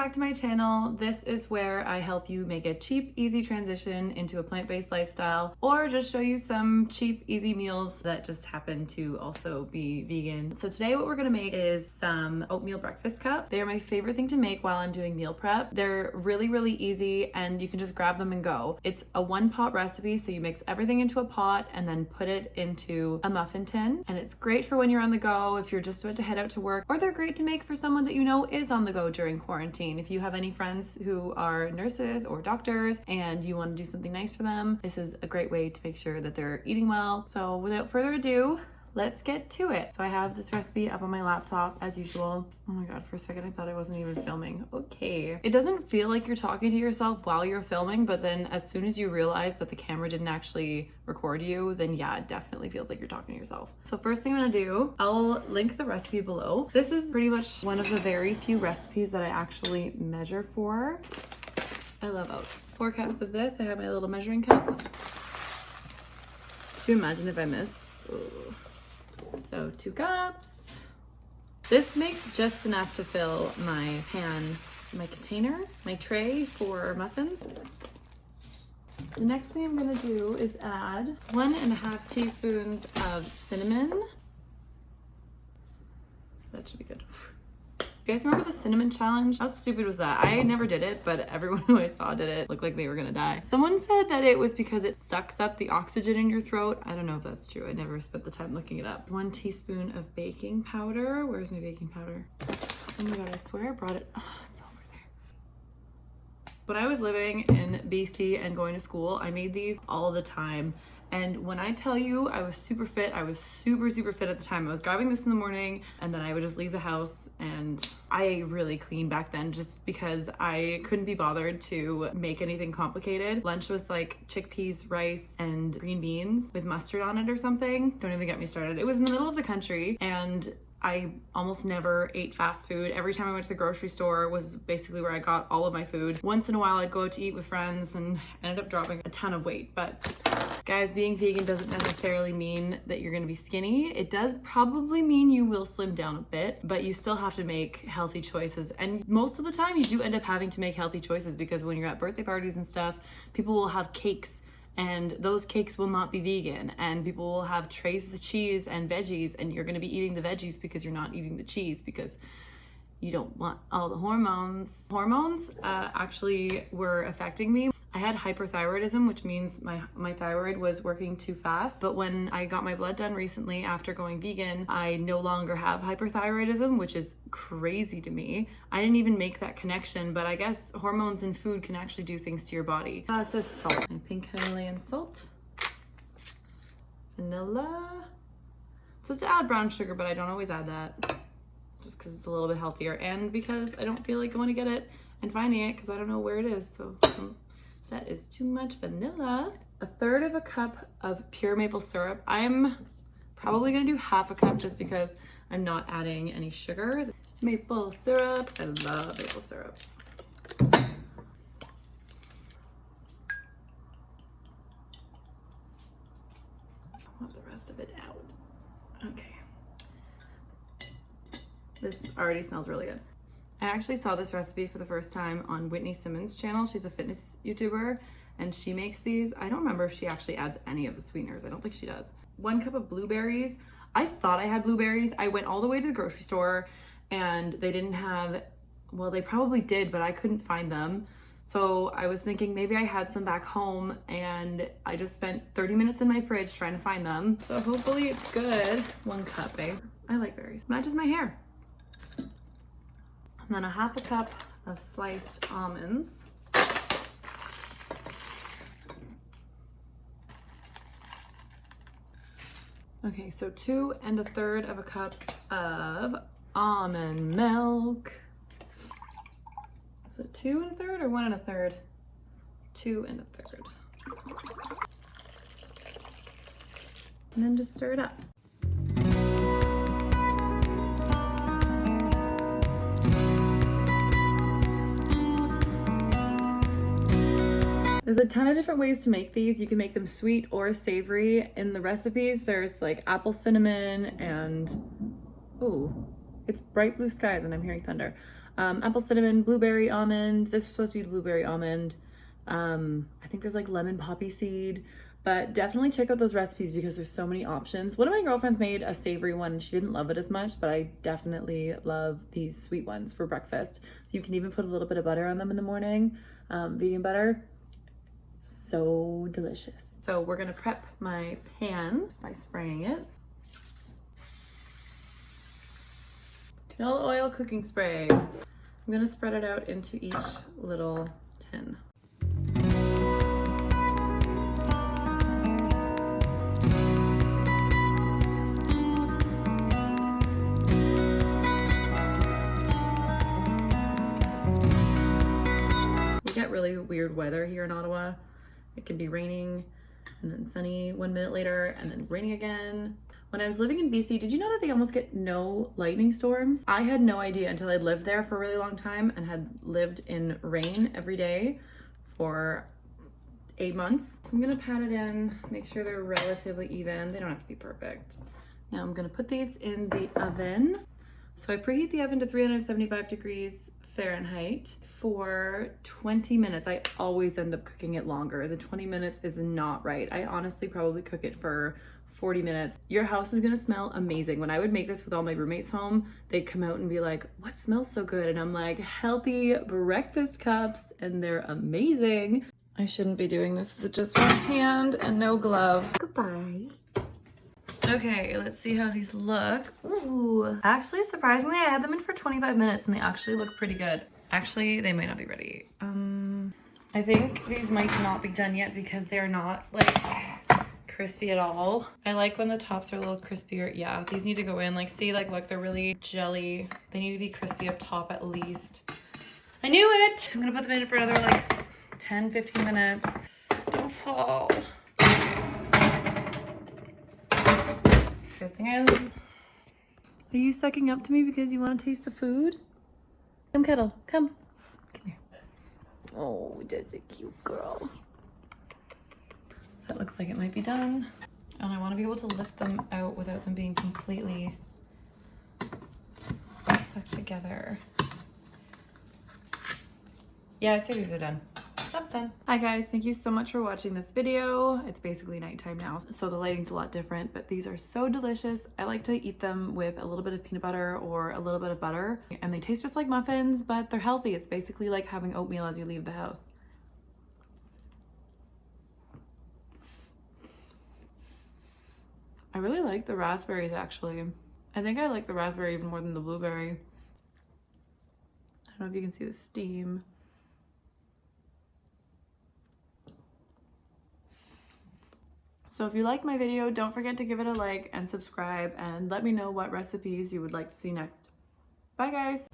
back to my channel. This is where I help you make a cheap, easy transition into a plant-based lifestyle, or just show you some cheap, easy meals that just happen to also be vegan. So today what we're gonna make is some oatmeal breakfast cups. They are my favorite thing to make while I'm doing meal prep. They're really, really easy and you can just grab them and go. It's a one-pot recipe, so you mix everything into a pot and then put it into a muffin tin. And it's great for when you're on the go, if you're just about to head out to work, or they're great to make for someone that you know is on the go during quarantine. If you have any friends who are nurses or doctors and you want to do something nice for them, this is a great way to make sure that they're eating well. So without further ado, let's get to it. So I have this recipe up on my laptop as usual. Oh my god, for a second I thought I wasn't even filming. Okay. It doesn't feel like you're talking to yourself while you're filming, but then as soon as you realize that the camera didn't actually record you, then yeah, it definitely feels like you're talking to yourself. So first thing I'm gonna do, I'll link the recipe below. This is pretty much one of the very few recipes that I actually measure for. I love oats. 4 cups of this. I have my little measuring cup. Do you imagine if I missed? Ooh. So 2 cups. This makes just enough to fill my pan, my container, my tray for muffins. The next thing I'm gonna do is add 1.5 teaspoons of cinnamon. That should be good. You guys remember the cinnamon challenge? How stupid was that? I never did it, but everyone who I saw did it. Looked like they were gonna die. Someone said that it was because it sucks up the oxygen in your throat. I don't know if that's true. I never spent the time looking it up. 1 teaspoon of baking powder. Where's my baking powder? Oh my god, I swear I brought it. Oh, it's over there. When I was living in BC and going to school, I made these all the time. And when I tell you I was super fit, I was super fit at the time. I was grabbing this in the morning and then I would just leave the house, and I ate really clean back then just because I couldn't be bothered to make anything complicated. Lunch was like chickpeas, rice, and green beans with mustard on it or something. Don't even get me started. It was in the middle of the country and I almost never ate fast food. Every time I went to the grocery store was basically where I got all of my food. Once in a while I'd go out to eat with friends and ended up dropping a ton of weight. But guys, being vegan doesn't necessarily mean that you're gonna be skinny. It does probably mean you will slim down a bit, but you still have to make healthy choices. And most of the time you do end up having to make healthy choices because when you're at birthday parties and stuff, people will have cakes and those cakes will not be vegan, and people will have trays with cheese and veggies, and you're gonna be eating the veggies because you're not eating the cheese because you don't want all the hormones. Hormones actually were affecting me. I had hyperthyroidism, which means my thyroid was working too fast. But when I got my blood done recently after going vegan, I no longer have hyperthyroidism, which is crazy to me. I didn't even make that connection, but I guess hormones in food can actually do things to your body. It says salt. My pink Himalayan salt. Vanilla. It says to add brown sugar, but I don't always add that, just because it's a little bit healthier and because I don't feel like going to get it and finding it because I don't know where it is. So that is too much vanilla. 1/3 cup of pure maple syrup. I'm probably gonna do 1/2 cup just because I'm not adding any sugar. Maple syrup, I love maple syrup. I want the rest of it out. Okay. This already smells really good. I actually saw this recipe for the first time on Whitney Simmons' channel. She's a fitness YouTuber and she makes these. I don't remember if she actually adds any of the sweeteners. I don't think she does. 1 cup of blueberries. I thought I had blueberries. I went all the way to the grocery store and they didn't have, well, they probably did, but I couldn't find them. So I was thinking maybe I had some back home and I just spent 30 minutes in my fridge trying to find them. So hopefully it's good. 1 cup, babe. I like berries. Matches my hair. And then 1/2 cup of sliced almonds. Okay, so 2 1/3 cup of almond milk. Is it 2 1/3 or 1 1/3? 2 1/3. And then just stir it up. There's a ton of different ways to make these. You can make them sweet or savory. In the recipes, there's like apple cinnamon and, oh, it's bright blue skies and I'm hearing thunder. apple cinnamon, blueberry almond. This is supposed to be blueberry almond. I think there's like lemon poppy seed, but definitely check out those recipes because there's so many options. One of my girlfriends made a savory one and she didn't love it as much, but I definitely love these sweet ones for breakfast. So you can even put a little bit of butter on them in the morning, vegan butter. So delicious. So we're gonna prep my pan just by spraying it. Canola oil cooking spray. I'm gonna spread it out into each little tin. We get really weird weather here in Ottawa. It can be raining and then sunny 1 minute later and then raining again. When I was living in BC, did you know that they almost get no lightning storms? I had no idea until I'd lived there for a really long time and had lived in rain every day for 8 months. So I'm gonna pat it in, make sure they're relatively even. They don't have to be perfect. Now I'm gonna put these in the oven. So I preheat the oven to 375 degrees Fahrenheit for 20 minutes. I always end up cooking it longer. The 20 minutes is not right. I honestly probably cook it for 40 minutes. Your house is gonna smell amazing. When I would make this with all my roommates home, they'd come out and be like, what smells so good? And I'm like, healthy breakfast cups, and they're amazing. I shouldn't be doing this with just one hand and no glove. Goodbye. Okay, let's see how these look. Ooh. Actually, surprisingly, I had them in for 25 minutes and they actually look pretty good. Actually, they might not be ready. I think these might not be done yet because they're not like crispy at all. I like when the tops are a little crispier. Yeah, these need to go in. Like, see, like, look, they're really jelly. They need to be crispy up top at least. I knew it! I'm gonna put them in for another like 10, 15 minutes. Don't fall. Good thing I live. Are you sucking up to me because you want to taste the food? Come cuddle, come. Come here. Oh, that's a cute girl. That looks like it might be done. And I want to be able to lift them out without them being completely stuck together. Yeah, I'd say these are done. That's done. Hi guys, thank you so much for watching this video. It's basically nighttime now, so the lighting's a lot different, but these are so delicious. I like to eat them with a little bit of peanut butter or a little bit of butter, and they taste just like muffins, but they're healthy. It's basically like having oatmeal as you leave the house. I really like the raspberries actually. I think I like the raspberry even more than the blueberry. I don't know if you can see the steam. So if you like my video, don't forget to give it a like and subscribe and let me know what recipes you would like to see next. Bye guys!